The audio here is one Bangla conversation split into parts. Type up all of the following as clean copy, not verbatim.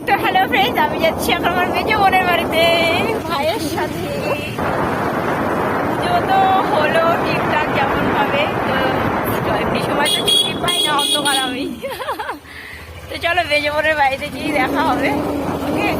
তো হ্যালো ফ্রেন্ডস, আমি যাচ্ছি এখন আমার মেজো বোনের বাড়িতে ভাইয়ের সাথে। পুজো তো হলো ঠিকঠাক যেমন ভাবে, তো এমনি সময় তো ছুটি পাই না, অন্ধকার আমি। তো চলো মেজো বোনের বাড়িতে গিয়ে দেখা হবে। ওকে,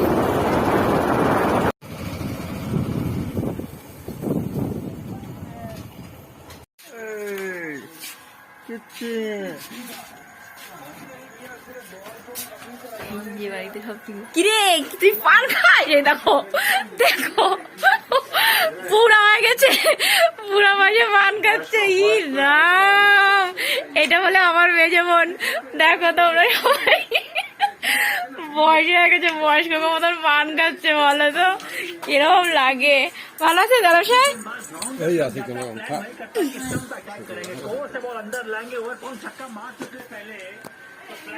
কিরে তুই পান খাই? দেখো দেখো, বুড়া হয়ে গেছে, বুড়া মাঝে পান খাচ্ছে। ই রাম, এটা বলে আমার মেজো বোন। দেখো তোমরা সবাই, বয়স হয়ে গেছে, বয়স্ক মতন পান খাচ্ছে। বলো তো কিরকম লাগে? ভালো আছে দাদা সাহেব?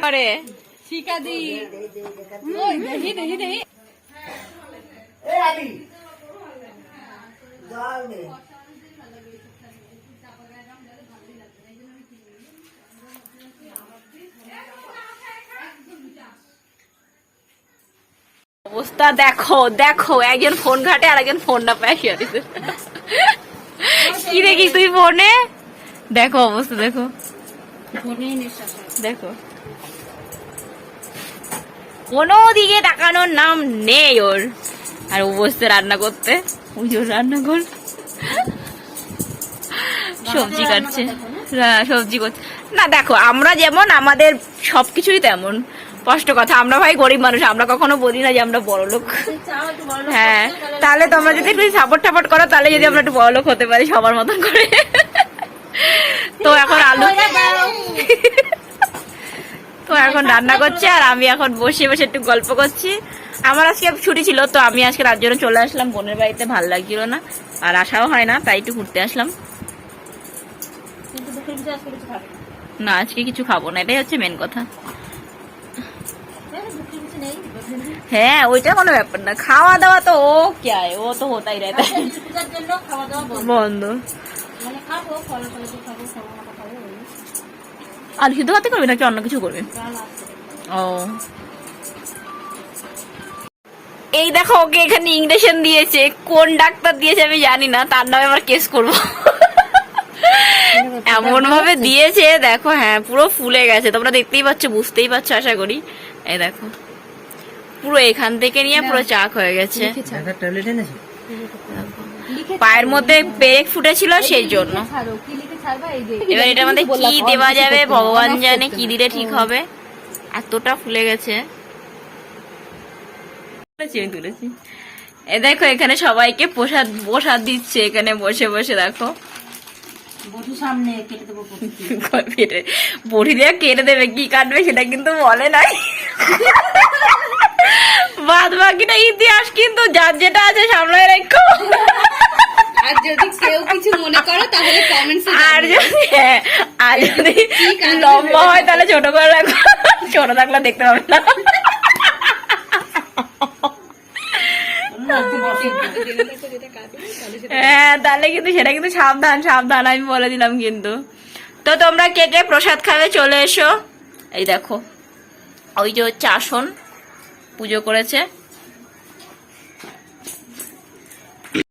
আরে শিকা দি দেখি দেখি দেখি অবস্থা দেখো দেখো, একজন ফোন ঘাটে আর একজন ফোনটা পায়। কি দেখি তুই ফোনে? দেখো অবস্থা দেখো, দেখো কোনো দিকে তাকানোর নাম নেই ওর। আর ও বসতে রান্না করতে, পুজোর রান্না কর, সবজি কাটছে, সবজি করছে না। দেখো আমরা যেমন, আমাদের সবকিছুই তেমন। কষ্ট কথা, আমরা ভাই গরিব মানুষ, আমরা কখনো বলি না যে আমরা বড় লোক। হ্যাঁ, তাহলে তোমরা যদি একটু সাপোর্ট টাপোর্ট করো, তাহলে যদি আমরা একটু বড় লোক হতে পারি সবার মতন করে। তো এখন আলু, তো এখন রান্না করছে আর আমি এখন বসে বসে একটু গল্প করছি। আমার আজকে ছুটি ছিল, তো আমি আজকে রাত জন্য চলে আসলাম বোনের বাড়িতে। ভাল লাগছিল না আর আসাও হয় না, তাই একটু ঘুরতে আসলাম। না আজকে কিছু খাবো না, এটাই হচ্ছে মেন কথা। হ্যাঁ ওইটা কোনো ব্যাপার না, খাওয়া দাওয়া তো ও কে, ও তো হতাই রহতা বন্ধ। আলু সিদ্ধ ভাতে করবি নাকি অন্য কিছু করবি? ও এই দেখো, ওকে এখানে ইঞ্জেকশন দিয়েছে, কোন ডাক্তার দিয়েছে আমি জানি না, তার নামে আমার কেস করবো। এমন ভাবে দিয়েছে দেখো, হ্যাঁ পুরো ফুলে গেছে, তোমরা দেখতেই পাচ্ছ, বুঝতেই পারছো আশা করি। এই দেখো পুরো এখান থেকে নিয়ে পুরো চাক হয়ে গেছে। পায়ের মধ্যে পেরেক ফুটেছিল সেই জন্য। এবার এটা আমাদের কি দেওয়া যাবে ভগবান জানে, কি দিলে ঠিক হবে, এতটা ফুলে গেছে। তুলেছি এ দেখো, এখানে সবাইকে প্রসাদ প্রসাদ দিচ্ছে, এখানে বসে বসে দেখো। বড়ি দিয়ে কেটে দেবে, কি কাটবে সেটা কিন্তু বলে নাই। বাদ বাকিটা ইতিহাস, কিন্তু যার যেটা আছে সামলায় রাখো। আর যদি কেউ কিছু মনে করো তাহলে কমেন্টসে আর যদি লম্বা হয় তাহলে ছোট করে রাখো, ছোট থাকলে দেখতে পাবে না। হ্যাঁ তাহলে কিন্তু সেটা কিন্তু সাবধান সাবধান, আমি বলে দিলাম কিন্তু। তো তোমরা কে কে প্রসাদ খাবে চলে এসো। এই দেখো ওই যে হচ্ছে আসন, পুজো করেছে।